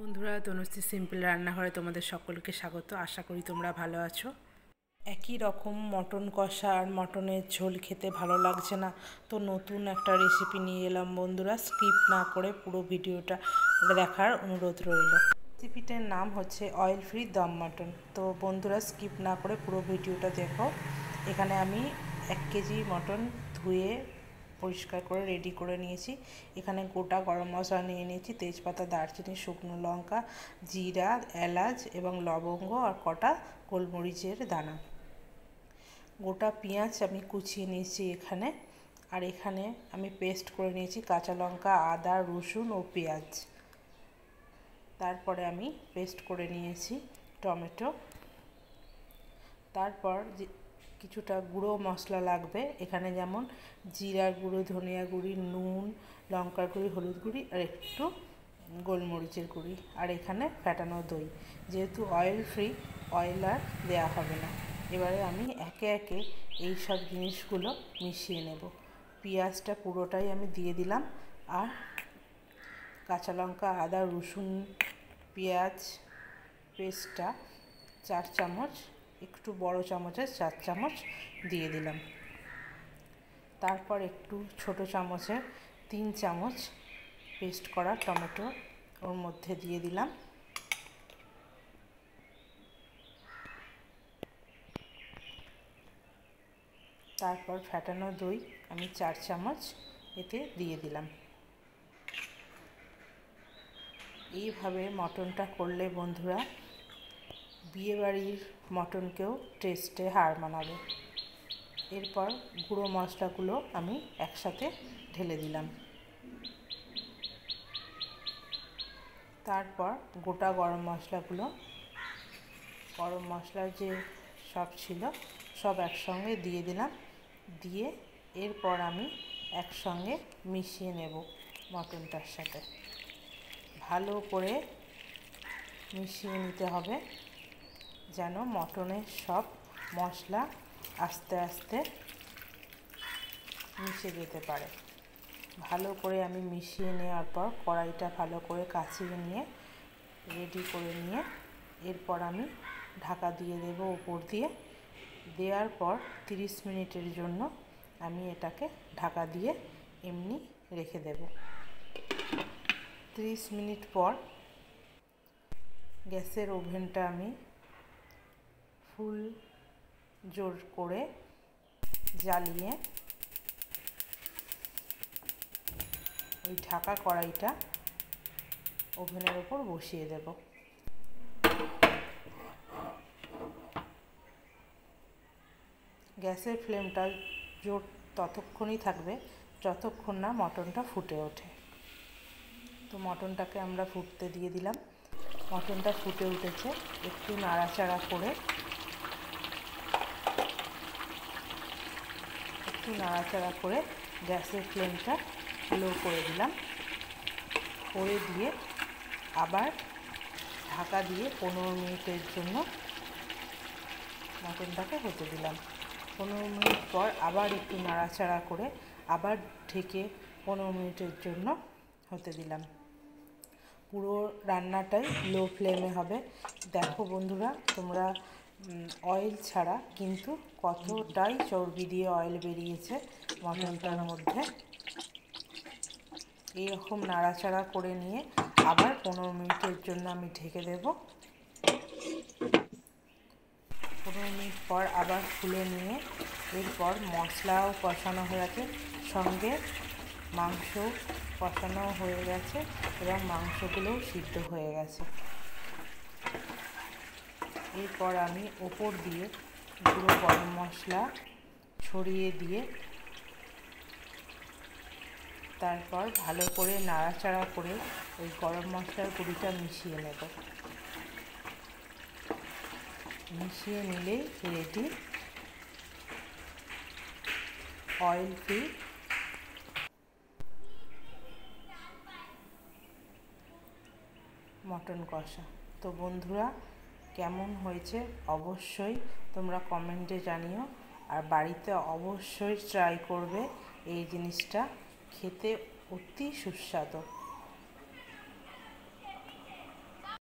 বন্ধুরা, তনুশ্রী সিম্পল রান্নাঘরে তোমাদের সকলকে স্বাগত। আশা করি তোমরা ভালো আছো। একই রকম মটন কষা আর মটনের ঝোল খেতে ভালো লাগছে না, তো নতুন একটা রেসিপি নিয়ে এলাম। বন্ধুরা, স্কিপ না করে পুরো ভিডিওটা দেখার অনুরোধ রইল। রেসিপিটার নাম হচ্ছে অয়েল ফ্রি দম মটন। তো বন্ধুরা, স্কিপ না করে পুরো ভিডিওটা দেখো। এখানে আমি 1 কেজি মটন ধুয়ে পরিষ্কার করে রেডি করে নিয়েছি। এখানে গোটা গরম মশলা নিয়ে নিয়েছি, তেজপাতা, দারচিনি, শুকনো লঙ্কা, জিরা, এলাচ এবং লবঙ্গ আর কটা গোলমরিচের দানা। গোটা পেঁয়াজ আমি কুচিয়ে নিয়েছি এখানে। আর এখানে আমি পেস্ট করে নিয়েছি কাঁচা লঙ্কা, আদা, রসুন ও পেঁয়াজ। তারপরে আমি পেস্ট করে নিয়েছি টমেটো। তারপর কিছুটা গুঁড়ো মশলা লাগবে এখানে, যেমন জিরার গুঁড়ো, ধনিয়া গুঁড়ি, নুন, লঙ্কার গুঁড়ি, হলুদ গুঁড়ি আর একটু গোলমরিচের গুঁড়ি। আর এখানে ফ্যাটানো দই, যেহেতু অয়েল ফ্রি, অয়েল আর দেওয়া হবে না। এবারে আমি একে একে এই সব জিনিসগুলো মিশিয়ে নেব। পেঁয়াজটা পুরোটাই আমি দিয়ে দিলাম, আর কাঁচা লঙ্কা, আদা, রসুন, পেঁয়াজ পেস্টটা 4 চামচ, একটু বড় চামচের 4 চামচ দিয়ে দিলাম। তারপর একটু ছোট চামচের 3 চামচ পেস্ট করা টমেটো ওর মধ্যে দিয়ে দিলাম। তারপর ফ্যাটানো দই আমি 4 চামচ এতে দিয়ে দিলাম। এইভাবে মটনটা করলে বন্ধুরা, বিয়েবাড়ির মটনকেও টেস্টে হার মানাবে। এরপর গুঁড়ো মশলাগুলো আমি একসাথে ঢেলে দিলাম। তারপর গোটা গরম মশলাগুলো, গরম মশলার যে সব ছিল সব একসঙ্গে দিয়ে দিলাম। দিয়ে এরপর আমি একসঙ্গে মিশিয়ে নেব মটনটার সাথে। ভালো করে মিশিয়ে নিতে হবে, যেন মটনের সব মশলা আস্তে আস্তে মিশে যেতে পারে। ভালো করে আমি মিশিয়ে নেওয়ার পর কড়াইটা ভালো করে কাছিয়ে নিয়ে রেডি করে নিয়ে এরপর আমি ঢাকা দিয়ে দেব উপর দিয়ে। দেওয়ার পর 30 মিনিটের জন্য আমি এটাকে ঢাকা দিয়ে এমনি রেখে দেব। 30 মিনিট পর গ্যাসের ওভেনটা আমি ফুল জোর করে জ্বালিয়ে ওই ঢাকা কড়াইটা ওভেনের ওপর বসিয়ে দেব। গ্যাসের ফ্লেমটা জোর ততক্ষণই থাকবে যতক্ষণ না মটনটা ফুটে ওঠে। তো মটনটাকে আমরা ফুটতে দিয়ে দিলাম। মটনটা ফুটে উঠেছে, একটু নাড়াচাড়া করে গ্যাসের ফ্লেমটা লো করে দিলাম। করে দিয়ে আবার ঢাকা দিয়ে 15 মিনিটের জন্য মটনটাকে হতে দিলাম। 15 মিনিট পর আবার একটু নাড়াচাড়া করে আবার ঢেকে 15 মিনিটের জন্য হতে দিলাম। পুরো রান্নাটাই লো ফ্লেমে হবে। দেখো বন্ধুরা, তোমরা অয়েল ছাড়া কিন্তু কতটাই চর্বি দিয়ে অয়েল বেরিয়েছে মটনটার মধ্যে। এইরকম নাড়াচাড়া করে নিয়ে আবার 15 মিনিটের জন্য আমি ঢেকে দেব। 15 মিনিট পর আবার খুলে নিয়ে এরপর মশলাও কষানো হয়ে গেছে, সঙ্গে মাংস কষানো হয়ে গেছে এবং মাংসগুলোও সিদ্ধ হয়ে গেছে। এরপর আমি ওপর দিয়ে গুঁড়ো গরম মশলা ছড়িয়ে দিয়ে তারপর ভালো করে নাড়াচাড়া করে ওই গরম মশলার গুঁড়িটা মিশিয়ে নেব। মিশিয়ে নিলেই রেডি অয়েল ফ্রি মটন কষা। তো বন্ধুরা, কেমন হয়েছে অবশ্যই তোমরা কমেন্টে জানিও, আর বাড়িতে অবশ্যই ট্রাই করবে। এই জিনিসটা খেতে অতি সুস্বাদু।